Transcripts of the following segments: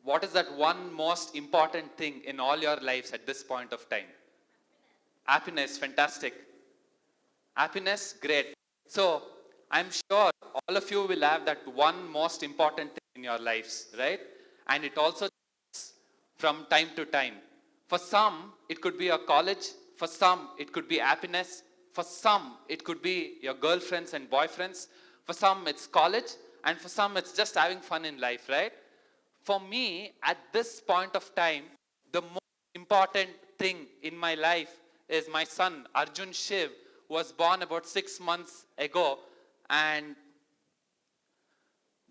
What is that one most important thing in all your lives at this point of time? Happiness, fantastic. Happiness, great. So, I'm sure all of you will have that one most important thing in your lives, right? And it also changes from time to time. For some, it could be a college. For some, it could be happiness. For some, it could be your girlfriends and boyfriends. For some, it's college. And for some, it's just having fun in life, right? For me, at this point of time, the most important thing in my life is my son, Arjun Shiv, was born about 6 months ago. And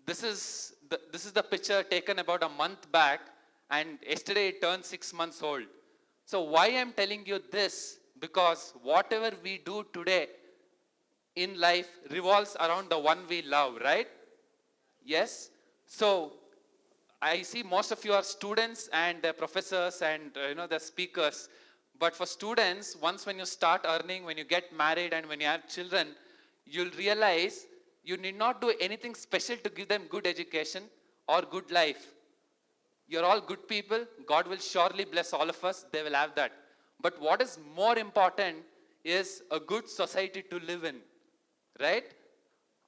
this is the picture taken about a month back. And yesterday it turned 6 months old. So why I'm telling you this? Because whatever we do today in life revolves around the one we love, right? Yes. So I see most of you are students and professors and the speakers. But for students, once when you start earning, when you get married and when you have children, you'll realize you need not do anything special to give them good education or good life. You're all good people. God will surely bless all of us. They will have that. But what is more important is a good society to live in, right?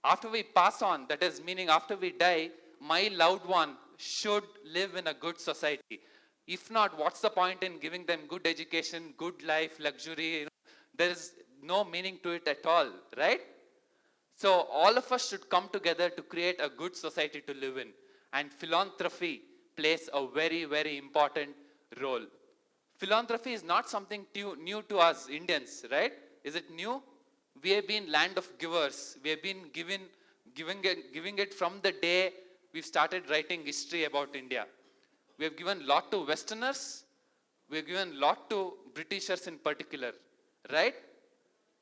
After we pass on, that is meaning after we die, my loved one should live in a good society. If not, what's the point in giving them good education, good life, luxury? There is no meaning to it at all, right? So all of us should come together to create a good society to live in. And philanthropy plays a very, very important role. Philanthropy is not something new to us Indians, right? Is it new? We have been land of givers. We have been giving it from the day we've started writing history about India. We have given lot to Westerners. We have given lot to Britishers in particular, right?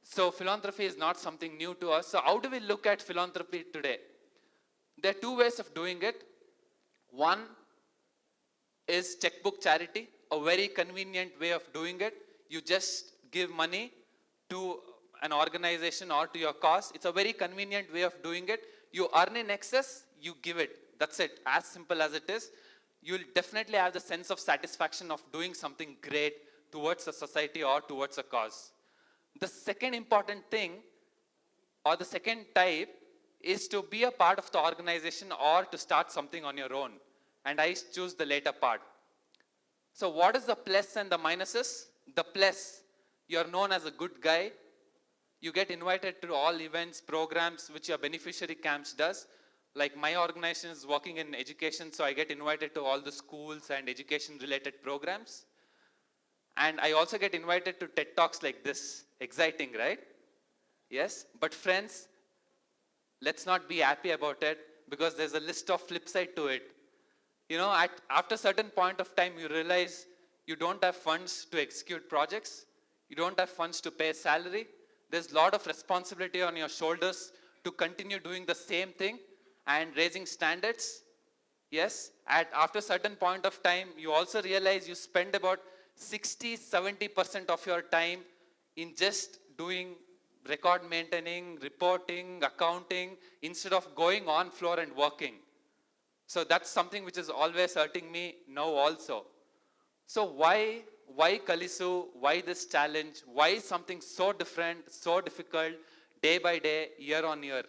So philanthropy is not something new to us. So how do we look at philanthropy today? There are two ways of doing it. One is checkbook charity, a very convenient way of doing it. You just give money to an organization or to your cause. It's a very convenient way of doing it. You earn in excess, you give it. That's it. As simple as it is. You'll definitely have the sense of satisfaction of doing something great towards a society or towards a cause. The second important thing, or the second type, is to be a part of the organization or to start something on your own. And I choose the later part. So what is the plus and the minuses? The plus, you're known as a good guy. You get invited to all events, programs, which your beneficiary camps does. Like my organization is working in education, so I get invited to all the schools and education related programs. And I also get invited to TED Talks like this. Exciting, right? Yes. But friends, let's not be happy about it because there's a list of flip side to it. After a certain point of time, you realize you don't have funds to execute projects. You don't have funds to pay salary. There's a lot of responsibility on your shoulders to continue doing the same thing and raising standards. Yes, after a certain point of time, you also realize you spend about 60-70% of your time in just doing record maintaining, reporting, accounting, instead of going on floor and working. So that's something which is always hurting me now also. So why Kalisu? Why this challenge? Why something so different, so difficult, day by day, year on year?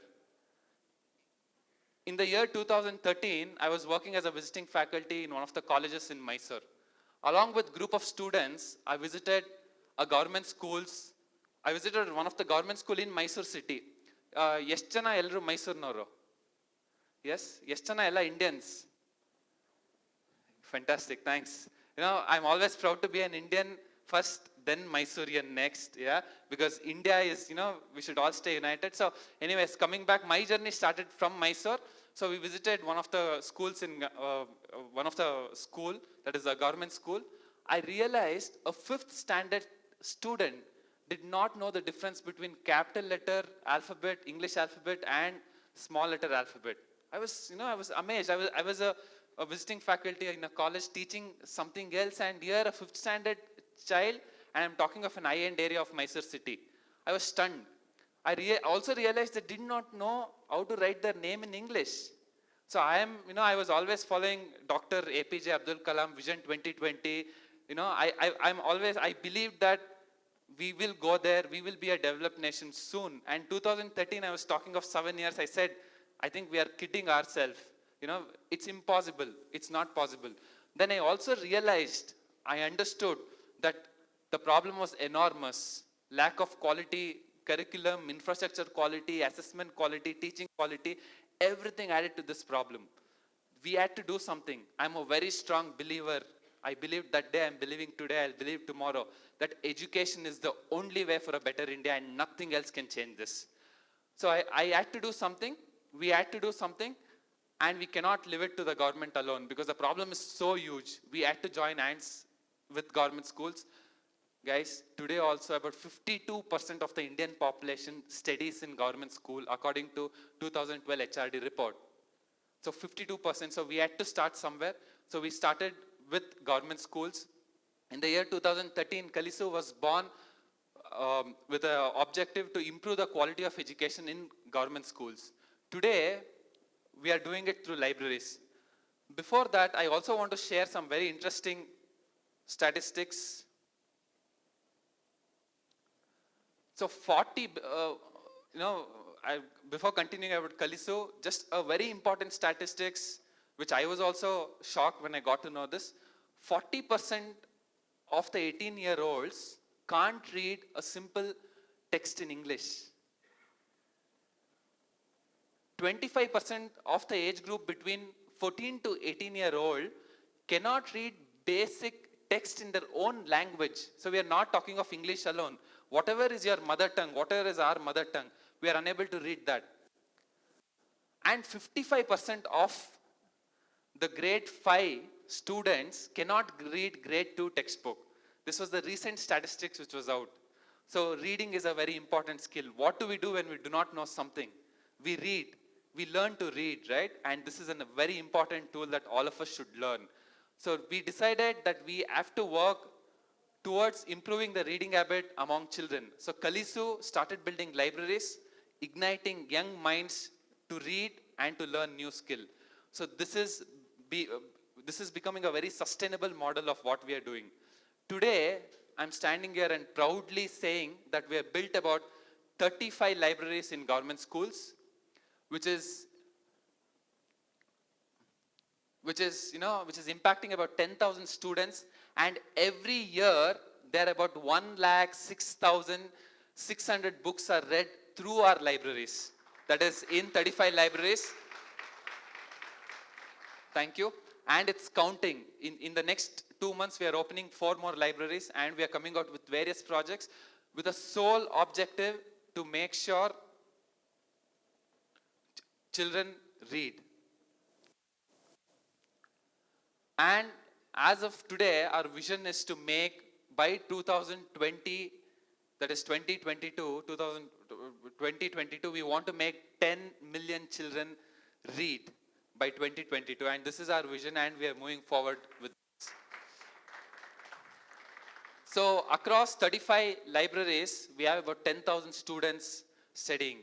In the year 2013, I was working as a visiting faculty in one of the colleges in Mysore. Along with group of students, I visited a government schools. I visited one of the government school in Mysore city. ಎಷ್ಟು ಜನ ಎಲ್ಲರೂ ಮೈಸೂರಿನವರು? Yes, ಎಷ್ಟು ಜನ ಎಲ್ಲ Indians? Fantastic, thanks. I'm always proud to be an Indian first, then Mysorean next, yeah, because India is, we should all stay united. So anyways, coming back, my journey started from Mysore. So we visited one of the schools one of the school, that is a government school. I realized a 5th standard student did not know the difference between capital letter alphabet, English alphabet, and small letter alphabet. I was amazed. I was a visiting faculty in a college teaching something else, and here a 5th standard child, and I'm talking of an high-end area of Mysore city. I was stunned. I also realized they did not know how to write their name in English. So I was always following Dr. APJ Abdul Kalam Vision 2020. I believe that we will go there, we will be a developed nation soon. And 2013, I was talking of 7 years, I said, I think we are kidding ourselves. It's impossible, it's not possible. Then I also realized, I understood that the problem was enormous. Lack of quality curriculum, infrastructure quality, assessment quality, teaching quality, everything added to this problem. We had to do something. I'm a very strong believer. I believed that day, I'm believing today, I'll believe tomorrow, that education is the only way for a better India and nothing else can change this. So I had to do something, we had to do something, and we cannot leave it to the government alone because the problem is so huge. We had to join hands with government schools. Guys, today also about 52% of the Indian population studies in government school according to 2012 HRD report. So 52%, so we had to start somewhere. So we started with government schools. In the year 2013, Kalisu was born with an objective to improve the quality of education in government schools. Today, we are doing it through libraries. Before that, I also want to share some very interesting statistics. So 40, before continuing about Kalisu, just a very important statistics, which I was also shocked when I got to know this. 40% of the 18-year-olds can't read a simple text in English. 25% of the age group between 14 to 18-year-old cannot read basic text in their own language. So we are not talking of English alone. Whatever is your mother tongue, whatever is our mother tongue, we are unable to read that. And 55% of the grade 5 students cannot read grade 2 textbook. This was the recent statistics which was out. So reading is a very important skill. What do we do when we do not know something? We read. We learn to read, right? And this is a very important tool that all of us should learn. So we decided that we have to work towards improving the reading habit among children. So Kalisu started building libraries, igniting young minds to read and to learn new skill. So this is becoming a very sustainable model of what we are doing. Today, I'm standing here and proudly saying that we have built about 35 libraries in government schools, which is impacting about 10,000 students, and every year there are about 1,06,600 books are read through our libraries. That is in 35 libraries. Thank you. And it's counting. In the next 2 months, we are opening 4 more libraries, and we are coming out with various projects with a sole objective to make sure children read. And as of today, our vision is to make by 2020, that is 2022, we want to make 10 million children read by 2022. And this is our vision, and we are moving forward with this. So across 35 libraries, we have about 10,000 students studying,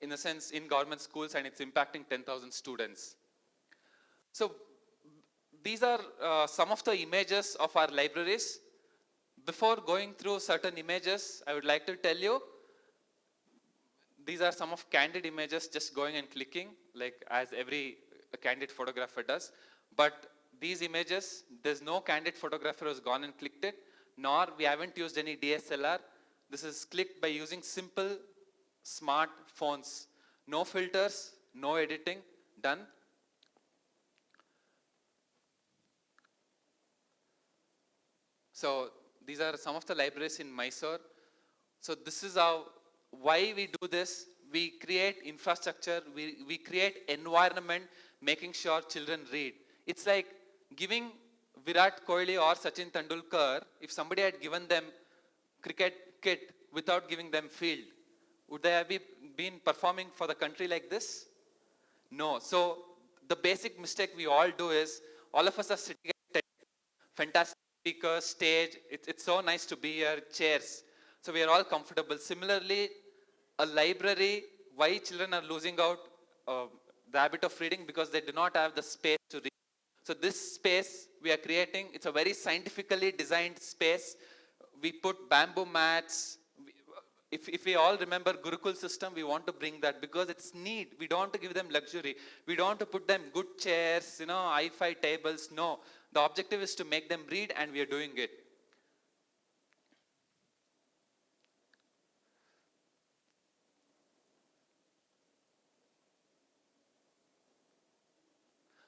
in a sense, in government schools, and it's impacting 10,000 students. So these are some of the images of our libraries. Before going through certain images, I would like to tell you, these are some of candid images, just going and clicking, like as every candid photographer does. But these images, there's no candid photographer who's gone and clicked it, nor we haven't used any DSLR. This is clicked by using simple smart phones. No filters, no editing, done. So these are some of the libraries in Mysore. So this is why we do this. We create infrastructure, we create environment, making sure children read. It's like giving Virat Kohli or Sachin Tendulkar, if somebody had given them cricket kit without giving them field, would they have been performing for the country like this? No. So the basic mistake we all do is, all of us are sitting at fantastic speakers, stage. It's so nice to be here, chairs. So we are all comfortable. Similarly, a library, why children are losing out, the habit of reading because they do not have the space to read. So this space we are creating, it's a very scientifically designed space. We put bamboo mats. If we all remember Gurukul system, we want to bring that because it's need. We don't want to give them luxury. We don't want to put them good chairs, hi-fi tables. No, the objective is to make them read, and we are doing it.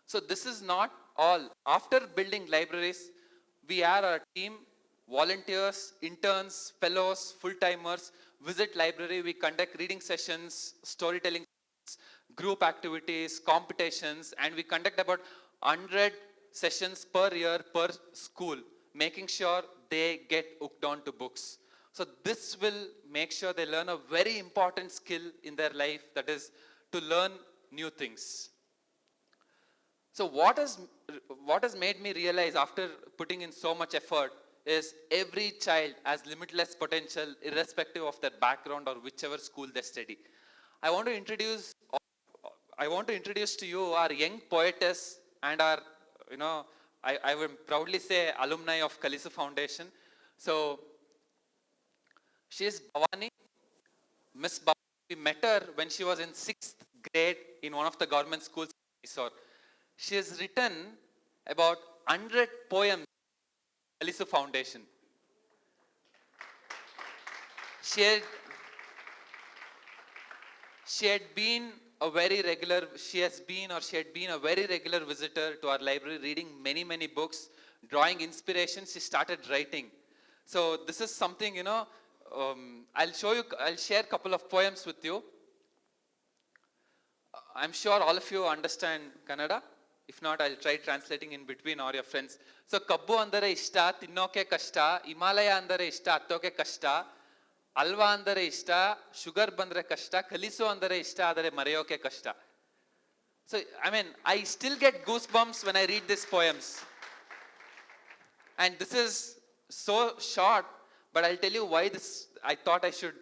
So this is not all. After building libraries, we are a team, volunteers, interns, fellows, full-timers, visit library, we conduct reading sessions, storytelling sessions, group activities, competitions, and we conduct about 100 sessions per year per school, making sure they get hooked on to books. So this will make sure they learn a very important skill in their life, that is to learn new things. So what has made me realize after putting in so much effort is every child has limitless potential irrespective of their background or whichever school they study. I want to introduce to you our young poetess and our, I would proudly say alumni of Kalisu Foundation. So she is Bhavani, Miss Bhavani. We met her when she was in 6th grade in one of the government schools in Mysore. She has written about 100 poems at Kalisu Foundation. She had been a very regular, she had been a very regular visitor to our library, reading many, many books, drawing inspiration. She started writing. So this is something, I'll share a couple of poems with you. I'm sure all of you understand Kannada. If not, I'll try translating in between or your friends. So, kabbu andare ishta, tinnoke kashta, Himalaya andare ishta, attoke kashta, alva andare ishta, sugar bandre kashta, kalisu andare ishta, adare mareyoke kashta. So, I still get goosebumps when I read these poems. And this is so short, but I'll tell you why I thought I should,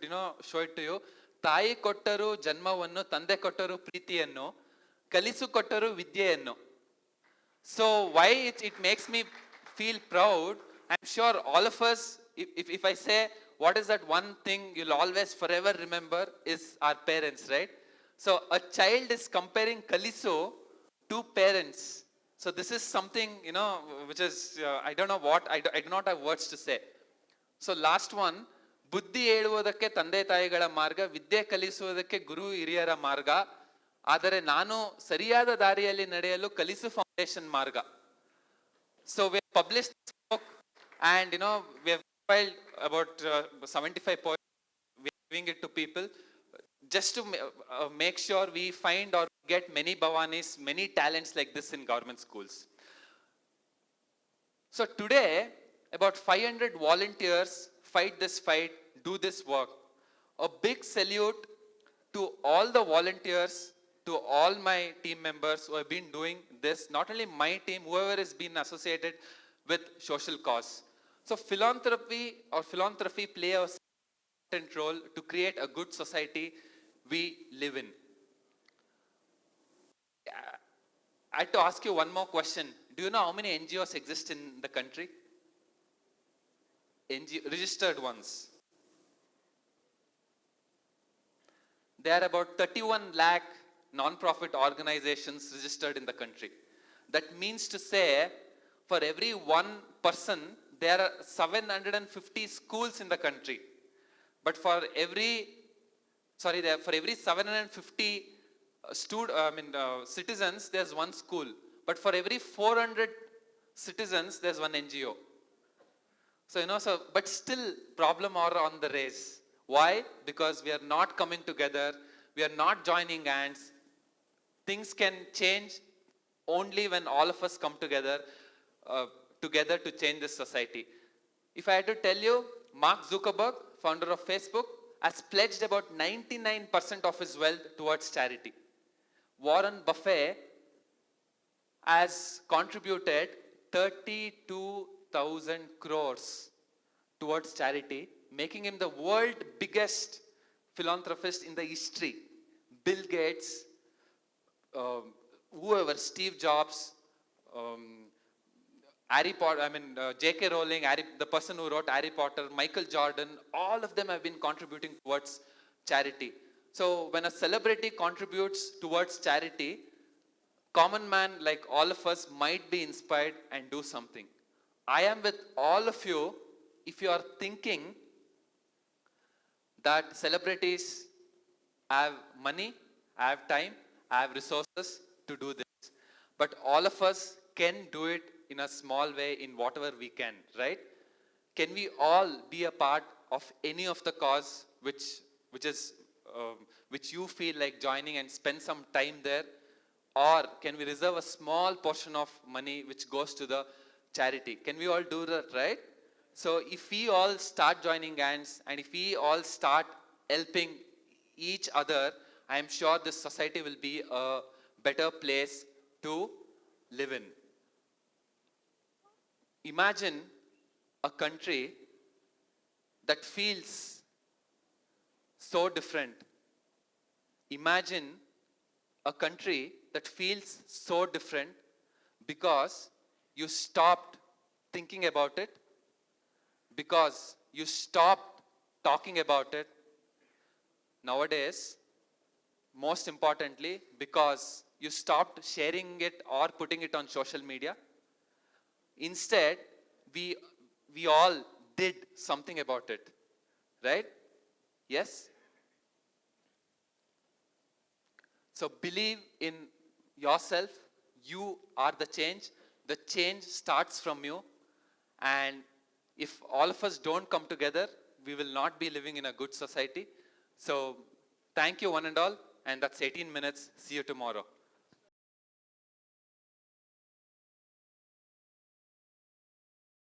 show it to you. ತಾಯಿ ಕೊಟ್ಟರು ಜನ್ಮವನ್ನು ತಂದೆ ಕೊಟ್ಟರು ಪ್ರೀತಿಯನ್ನು ಕಲಿಸು ಕೊಟ್ಟರು ವಿದ್ಯೆಯನ್ನು. So why it makes me feel proud, I'm sure all of us, if I say what is that one thing you'll always forever remember is our parents, right? So a child is comparing Kalisu to parents. So this is something, which is, I don't know what, I do not have words to say. So last one, ಬುದ್ಧಿ ಹೇಳುವುದಕ್ಕೆ ತಂದೆ ತಾಯಿಗಳ ಮಾರ್ಗ, ವಿದ್ಯೆ ಕಲಿಸುವುದಕ್ಕೆ ಗುರು ಹಿರಿಯರ ಮಾರ್ಗ, ಆದರೆ ನಾನು ಸರಿಯಾದ ದಾರಿಯಲ್ಲಿ ನಡೆಯಲು ಕಲಿಸು ಫೌಂಡೇಶನ್ ಮಾರ್ಗ. So we have published this book and we have filed about 75 poems. We are giving it to people just to make sure we find or get many Bhavanis, many talents like this in government schools. So today about 500 volunteers fight this fight, do this work. A big salute to all the volunteers, to all my team members who have been doing this, not only my team, whoever has been associated with social cause. So philanthropy play a important role to create a good society we live in. I had to ask you one more question. Do you know how many NGOs exist in the country? Registered ones. There are about 31 lakh non-profit organizations registered in the country. That means to say, for every one person, there are 750 schools in the country. But for every 750 citizens, there's one school. But for every 400 citizens, there's one NGO. So, but still problem are on the race. Why? Because we are not coming together. We are not joining hands. Things can change only when all of us come together to change this society. If I had to tell you, Mark Zuckerberg, founder of Facebook, has pledged about 99% of his wealth towards charity. Warren Buffett has contributed 32,000 crores towards charity, making him the world biggest philanthropist in the history. Bill Gates, whoever, Steve Jobs, um, Harry Potter, J.K. Rowling, the person who wrote Harry Potter, Michael Jordan, all of them have been contributing towards charity. So when a celebrity contributes towards charity, common man like all of us might be inspired and do something. I am with all of you if you are thinking that celebrities have money, have time, have resources to do this. But all of us can do it in a small way in whatever we can, right? Can we all be a part of any of the cause which is which you feel like joining and spend some time there? Or can we reserve a small portion of money which goes to the charity? Can we all do that, right? So if we all start joining hands and if we all start helping each other, I am sure this society will be a better place to live in. Imagine a country that feels so different. Imagine a country that feels so different because you stopped thinking about it, because you stopped talking about it. Nowadays, most importantly, because you stopped sharing it or putting it on social media. Instead, we, we all did something about it, right? Yes? So believe in yourself. You are the change. The change starts from you. And if all of us don't come together, we will not be living in a good society. So thank you, one and all. And that's 18 minutes. See you tomorrow.